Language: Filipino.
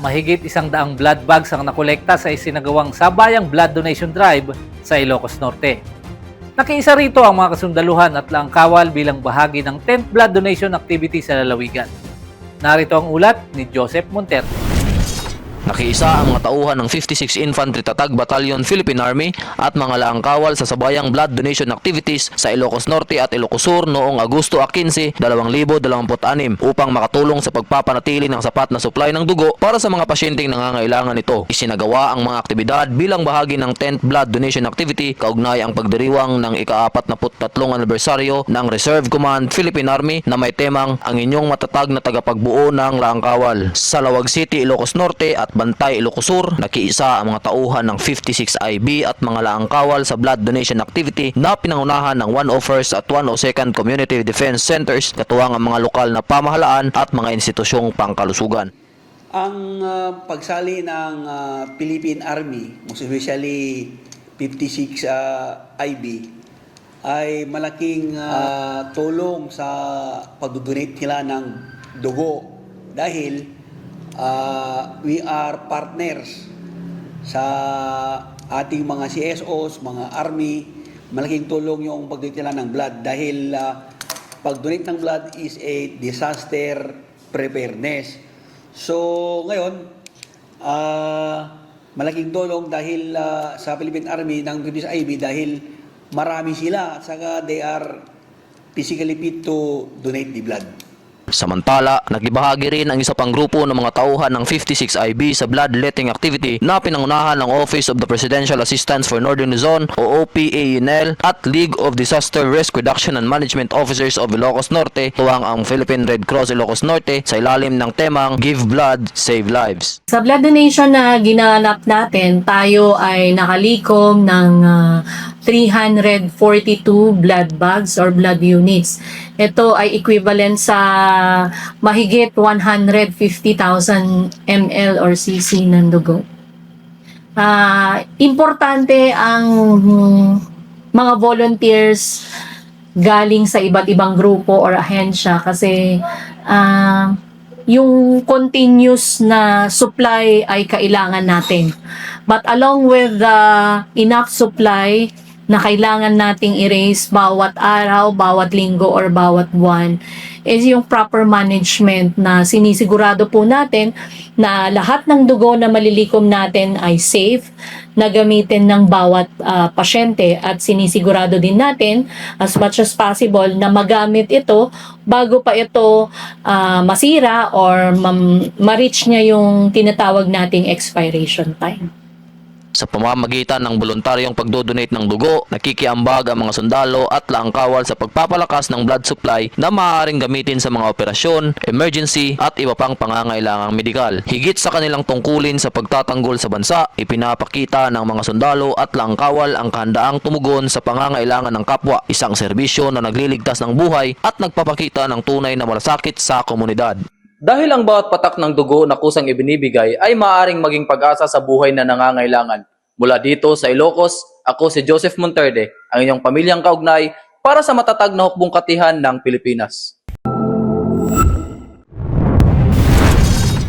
mahigit 100 blood bags ang nakolekta sa isinagawang sabayang blood donation drive sa Ilocos Norte. Nakiisa rito ang mga kasundaluhan at laangkawal bilang bahagi ng 10th blood donation activity sa lalawigan. Narito ang ulat ni Joseph Monterde. Nakiisa ang mga tauhan ng 56 Infantry Tatag Battalion Philippine Army at mga laangkawal sa sabayang blood donation activities sa Ilocos Norte at Ilocos Sur noong Agosto 15, 2026 upang makatulong sa pagpapanatili ng sapat na supply ng dugo para sa mga pasyenteng nangangailangan nito. Isinagawa ang mga aktibidad bilang bahagi ng 10th blood donation activity kaugnay ang pagdiriwang ng ika-43 anibersaryo ng Reserve Command Philippine Army na may temang ang inyong matatag na tagapagbuo ng laangkawal. Sa Lawag City, Ilocos Norte at Bantay, Ilocos Sur, nakiisa ang mga tauhan ng 56 IB at mga laangkawal sa blood donation activity na pinangunahan ng 101st at 102nd Community Defense Centers, katuwang ang mga lokal na pamahalaan at mga institusyong pangkalusugan. Ang pagsali ng Philippine Army, most especially 56 IB, ay malaking tulong sa pag-donate nila ng dugo dahil we are partners sa ating mga CSOs, mga Army. Malaking tulong yung pag-donate nila ng blood dahil pag-donate ng blood is a disaster preparedness. So ngayon, malaking tulong dahil sa Philippine Army ng British IB dahil marami sila at saka they are physically fit to donate the blood. Samantala, nagbahagi rin ang isa pang grupo ng mga tauhan ng 56 IB sa bloodletting activity na pinangunahan ng Office of the Presidential Assistance for Northern Luzon o OPANL at League of Disaster Risk Reduction and Management Officers of Ilocos Norte, tuwang ang Philippine Red Cross Ilocos Norte sa ilalim ng temang Give Blood, Save Lives. Sa blood donation na ginanap natin, tayo ay nakalikom ng 342 blood bags or blood units. Ito ay equivalent sa mahigit 150,000 ml or cc ng dugo. Importante ang mga volunteers galing sa iba't ibang grupo or ahensya kasi yung continuous na supply ay kailangan natin. But along with the enough supply na kailangan nating i-raise bawat araw, bawat linggo, or bawat buwan is yung proper management na sinisigurado po natin na lahat ng dugo na malilikom natin ay safe na gamitin ng bawat pasyente at sinisigurado din natin as much as possible na magamit ito bago pa ito masira or ma-reach niya yung tinatawag nating expiration time. Sa pamamagitan ng voluntaryong pagdodonate ng dugo, nakikiambag ang mga sundalo at laangkawal sa pagpapalakas ng blood supply na maaaring gamitin sa mga operasyon, emergency at iba pang pangangailangang medikal. Higit sa kanilang tungkulin sa pagtatanggol sa bansa, ipinapakita ng mga sundalo at laangkawal ang kahandaang tumugon sa pangangailangan ng kapwa, isang serbisyo na nagliligtas ng buhay at nagpapakita ng tunay na malasakit sa komunidad. Dahil ang bawat patak ng dugo na kusang ibinibigay ay maaaring maging pag-asa sa buhay na nangangailangan. Mula dito sa Ilocos, ako si Joseph Monterde, ang inyong pamilyang kaugnay para sa matatag na hukbong katihan ng Pilipinas.